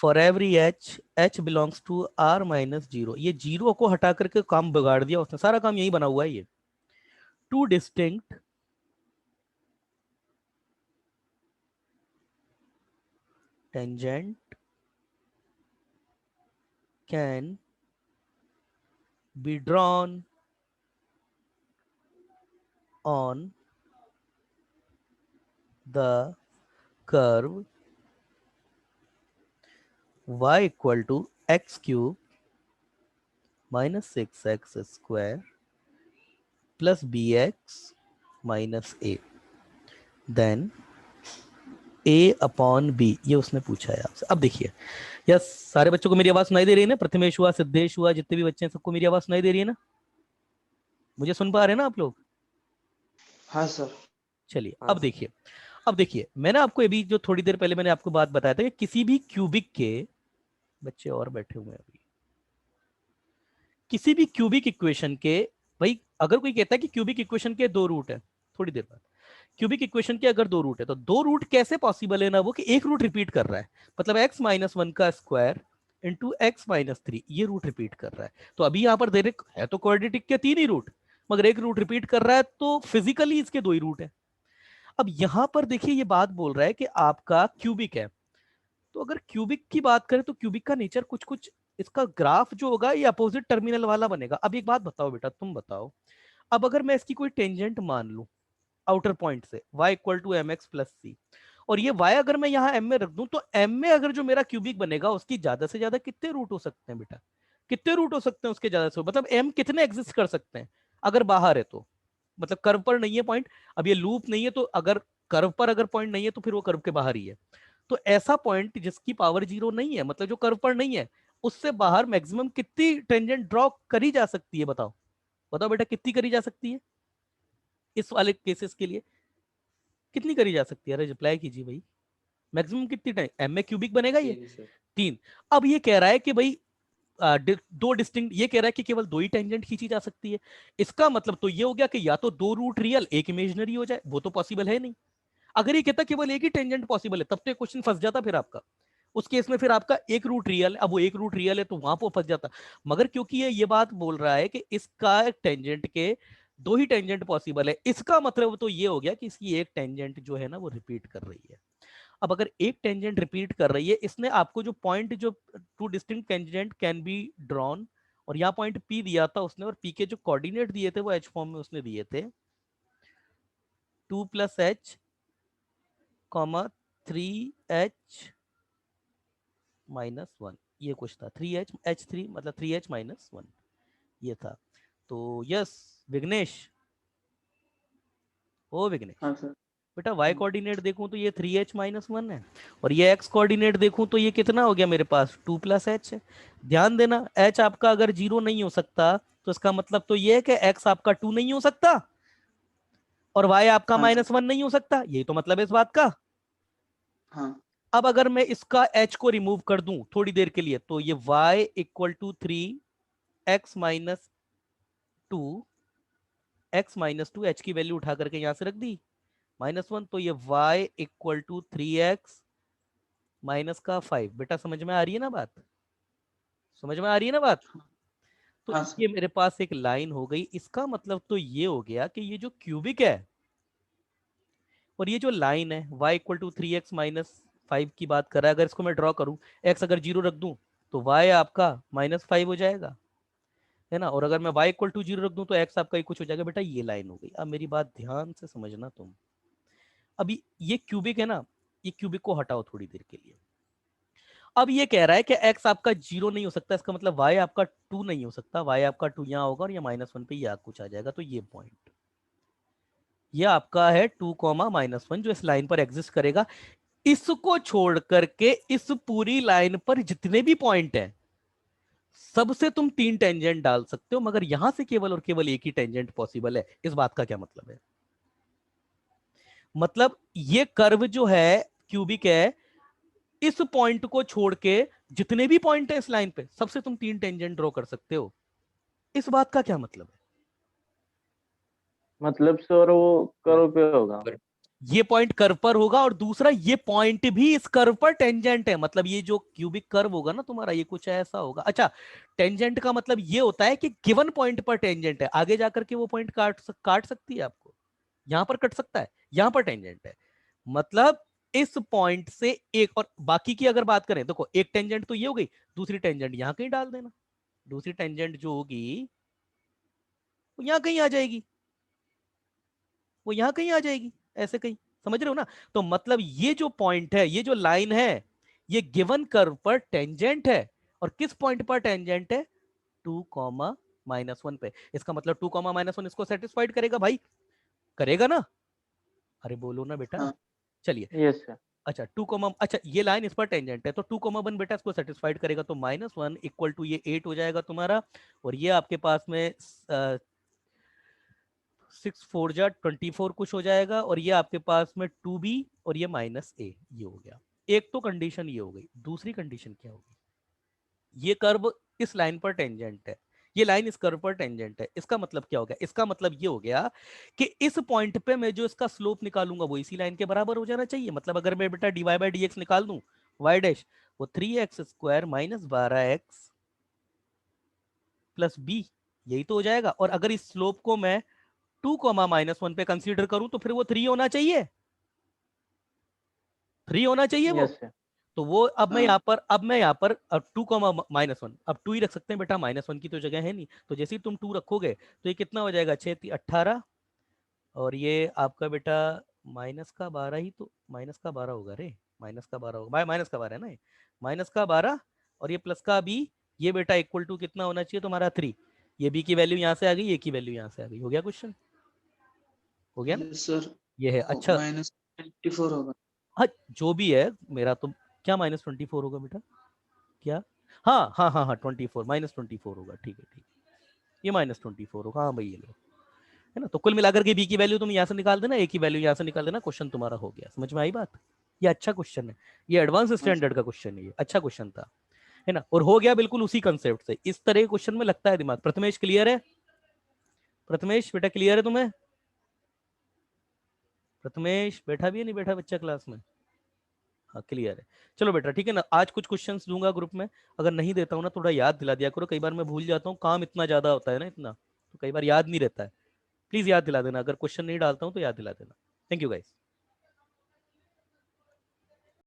For every H, H belongs to R minus zero. ये zero को हटा करके काम बिगाड़ दिया उसने, सारा काम यही बना हुआ है ये। Two distinct tangent can be drawn on the curve y equal to x cube minus 6x square plus b x minus a, then a upon b। ये उसने पूछा है आपसे। अब देखिए, यस, सारे बच्चों को मेरी आवाज सुनाई दे रही है ना? प्रथमेश हुआ, सिद्धेश हुआ, जितने भी बच्चे हैं सबको मेरी आवाज सुनाई दे रही है ना? मुझे सुन पा रहे हैं ना आप लोग? हाँ सर। चलिए हाँ अब सर। देखिए, अब देखिए, मैंने आपको अभी जो थोड़ी देर पहले मैंने आपको बात बताया था कि किसी भी क्यूबिक के, बच्चे और बैठे हुए हैं अभी, किसी भी क्यूबिक इक्वेशन के, भाई अगर कोई कहता है कि क्यूबिक इक्वेशन के दो रूट है, थोड़ी देर बाद, क्यूबिक इक्वेशन के अगर दो रूट है तो दो रूट कैसे पॉसिबल है ना? वो कि एक रूट रिपीट कर रहा है, मतलब एक्स माइनस वन का square into x minus three, ये रूट रिपीट कर रहा है। तो अभी यहां पर दे रहे है तो क्वाड्रेटिक के तीन ही रूट, मगर एक रूट रिपीट कर रहा है, तो फिजिकली इसके दो ही रूट है। अब यहां पर देखिए ये बात बोल रहा है कि आपका क्यूबिक है, तो अगर क्यूबिक की बात करें तो क्यूबिक का नेचर कुछ कुछ, इसका ग्राफ जो होगा ये अपोजिट टर्मिनल वाला बनेगा। अब एक बात बताओ बेटा, तुम बताओ, अब अगर मैं इसकी कोई टेंजेंट मान लूं आउटर पॉइंट से, y equal to M X plus C, और ये y अगर मैं यहाँ m में रख दूं, तो m में अगर जो मेरा क्यूबिक बनेगा उसकी ज्यादा से ज्यादा कितने रूट हो सकते हैं बेटा? कितने रूट हो सकते हैं उसके ज्यादा से, मतलब m कितने एग्जिस्ट कर सकते हैं अगर बाहर है तो? मतलब कर्व पर नहीं है पॉइंट, अब ये लूप नहीं है, तो अगर कर्व पर अगर पॉइंट नहीं है तो फिर वो कर्व के बाहर ही है। तो ऐसा पॉइंट जिसकी पावर जीरो नहीं है, मतलब जो कर्व पर नहीं है, उससे बाहर मैक्सिमम कितनी टेंजेंट ड्रॉ करी जा सकती है? बताओ बताओ बेटा, कितनी करी जा सकती है इस वाले केसेस के लिए? कितनी करी जा सकती है? अरे रिप्लाई कीजिए भाई, मैक्सिमम कितनी टाइम एम में क्यूबिक बनेगा ये? 3 सर। तीन। अब ये कह रहा है कि भाई दो डिस्टिंक्ट, ये कह रहा है कि केवल दो ही टेंजेंट खींची जा सकती है। इसका मतलब तो ये हो गया कि या तो दो रूट रियल एक इमेजिनरी हो जाए, वो तो पॉसिबल है नहीं। अगर ये कहता केवल एक ही टेंजेंट पॉसिबल है, तब तो क्वेश्चन फंस जाता फिर आपका। उस केस में फिर आपका एक रूट रियल, अब वो एक रूट रियल है तो वहां पर फंस जाता। मगर क्योंकि ये बात बोल रहा है कि इसका टेंजेंट के दो ही टेंजेंट पॉसिबल है, इसका मतलब तो ये हो गया कि इसकी एक टेंजेंट जो है ना वो रिपीट कर रही है। अब अगर एक टेंजेंट रिपीट कर रही है, इसने आपको जो पॉइंट, जो to distinct tangent can be drawn, और यहाँ पॉइंट पी दिया था उसने, और पी के जो कोऑर्डिनेट दिए थे वो एच फॉर्म में उसने दिए थे, two plus H comma three H minus one, ये कुछ था, थ्री एच एच थ्री, मतलब थ्री एच माइनस वन, ये था। तो यस विघ्नेश, ओ विघ्नेश हाँ सर। बेटा, y कोऑर्डिनेट देखूं तो ये थ्री एच माइनस वन है, और ये x कोऑर्डिनेट देखूं तो ये कितना हो गया मेरे पास, टू प्लस एच है। ध्यान देना, h आपका अगर जीरो नहीं हो सकता तो इसका मतलब तो ये है कि x आपका टू नहीं हो सकता और y आपका हाँ सर। माइनस वन नहीं हो सकता, यही तो मतलब है इस बात का। हाँ। अब अगर मैं इसका h को रिमूव कर दूं थोड़ी देर के लिए, तो ये y equal to three x minus two, x minus two, H की वैल्यू उठा करके यहां से रख दी माइनस वन, तो ये y equal to three x minus का फाइव। बेटा समझ में आ रही है ना बात? समझ में आ रही है ना बात? तो हाँ सर। ये मेरे पास एक लाइन हो गई, इसका मतलब तो ये हो गया कि ये जो क्यूबिक है और ये जो लाइन है y equal to three x minus five की बात कर रहा है, अगर इसको मैं ड्रॉ करूं, x अगर जीरो रख दूं तो y आपका माइनस फाइव हो जाएगा, है ना? और अगर मैं y इक्वल टू जीरो रख दूं तो x आपका ही कुछ हो जाएगा। बेटा ये लाइन हो गई। अब मेरी बात ध्यान से समझना तुम, अभी ये क्यूबिक है ना, ये क्यूबिक को हटाओ थोड़ी देर के लिए। अब ये कह रहा है कि x आपका जीरो नहीं हो सकता, इसका मतलब y आपका टू नहीं हो सकता, y आपका टू यहाँ होगा और ये माइनस वन पे ये कुछ आ जाएगा। तो ये पॉइंट ये आपका है टू कॉमा माइनस वन जो इस लाइन पर एग्जिस्ट करेगा। इसको छोड़ करके इस पूरी लाइन पर जितने भी पॉइंट हैं सबसे तुम तीन टेंजेंट डाल सकते हो, मगर यहां से केवल और केवल एक ही टेंजेंट पॉसिबल है। इस बात का क्या मतलब है? मतलब ये कर्व जो है क्यूबिक है, इस पॉइंट को छोड़ के जितने भी पॉइंट है इस लाइन पे सबसे तुम तीन टेंजेंट ड्रॉ कर सकते हो। इस बात का क्या मतलब है? मतलब सर वो कर्व पे होगा। ये पॉइंट कर्व पर होगा और दूसरा ये पॉइंट भी इस कर्व पर टेंजेंट है, मतलब ये जो क्यूबिक कर्व होगा ना तुम्हारा, ये कुछ ऐसा होगा। अच्छा, टेंजेंट का मतलब ये होता है कि गिवन पॉइंट पर टेंजेंट है, आगे जाकर के वो पॉइंट काट सकती है आपको, यहां पर कट सकता है, यहां पर टेंजेंट है, मतलब इस पॉइंट से एक। और बाकी की अगर बात करें, देखो एक टेंजेंट तो ये हो गई, दूसरी टेंजेंट यहां कहीं डाल देना, दूसरी टेंजेंट जो होगी वो यहां कहीं आ जाएगी, वो यहां कहीं आ जाएगी, ऐसे कहीं, समझ रहे हो ना। तो मतलब ये जो पॉइंट है, ये जो लाइन है, ये गिवन कर्व पर टेंजेंट है, और किस पॉइंट पर टेंजेंट है, 2, -1 पे। इसका मतलब 2, -1 इसको सेटिस्फाइड करेगा भाई, करेगा ना, अरे बोलो ना बेटा। हाँ। चलिए, यस सर। अच्छा अच्छा ये लाइन इस पर टेंजेंट है, तो 2, 1 बेटा इसको सेटिस्फाइड करेगा, तो -1 इक्वल टू ये 8 हो जाएगा तुम्हारा, और ये आपके पास में 6 4 जा 24 कुछ हो जाएगा, और ये आपके पास में 2b और ये -a, ये हो गया। एक तो कंडीशन ये हो गई, दूसरी कंडीशन क्या होगी, ये कर्व इस लाइन पर टेंजेंट है, ये लाइन इस कर्व पर टेंजेंट है, इसका मतलब क्या हो गया, इसका मतलब ये हो गया कि इस पॉइंट पे मैं जो इसका स्लोप निकालूंगा वो इसी लाइन के बराबर हो जाना चाहिए। मतलब अगर मैं बेटा dy/dx निकाल दूं, y डैश, वो 3x² - 12x प्लस b, यही तो हो जाएगा। और अगर इस स्लोप को मैं 2, -1 पे कंसीडर करूं तो फिर वो 3 होना चाहिए, 3 होना चाहिए वो। Yes sir. तो वो हाँ अब मैं यहाँ पर 2, -1, अब 2 ही रख सकते हैं बेटा, -1 की तो जगह है नहीं, तो जैसे ही तुम 2 रखोगे तो ये कितना हो जाएगा, 6 18, और ये आपका बेटा -12 ही तो, -12 होगा रे, -12 होगा, -12 है ना ये, -12, और ये प्लस का बी, ये बेटा इक्वल टू कितना होना चाहिए तुम्हारा 3, ये बी की वैल्यू यहाँ से आ गई, ये की वैल्यू यहाँ से आ गई, हो गया क्वेश्चन, हो गया ना। Yes sir. ये है, वो अच्छा। -24 होगा। हाँ, जो भी है मेरा तो, क्या -24 होगा बेटा, क्या, हाँ 24, -24 होगा, ठीक है ठीक है, ये -24 होगा, हाँ भाई ये लो, है ना। तो कुल मिलाकर के बी की वैल्यू तुम यहाँ से निकाल देना, ए की वैल्यू यहाँ से निकाल देना, क्वेश्चन तुम्हारा हो गया, समझ में आई बात। ये अच्छा क्वेश्चन है, ये एडवांस हाँ स्टैंडर्ड का क्वेश्चन है, ये अच्छा क्वेश्चन था, है ना, और हो गया बिल्कुल उसी कंसेप्ट से, इस तरह के क्वेश्चन में लगता है दिमाग। प्रथमेश क्लियर है, प्रथमेश बेटा क्लियर है तुम्हें, प्रथमेश बैठा भी है, नहीं बैठा बच्चा क्लास में, हाँ क्लियर है। चलो बेटा ठीक है ना, आज कुछ क्वेश्चंस दूंगा ग्रुप में, अगर नहीं देता हूँ ना थोड़ा याद दिला दिया करो, कई बार मैं भूल जाता हूँ, काम इतना ज्यादा होता है ना इतना, तो कई बार याद नहीं रहता है, प्लीज याद दिला देना, अगर क्वेश्चन नहीं डालता हूँ तो याद दिला देना। Thank you guys.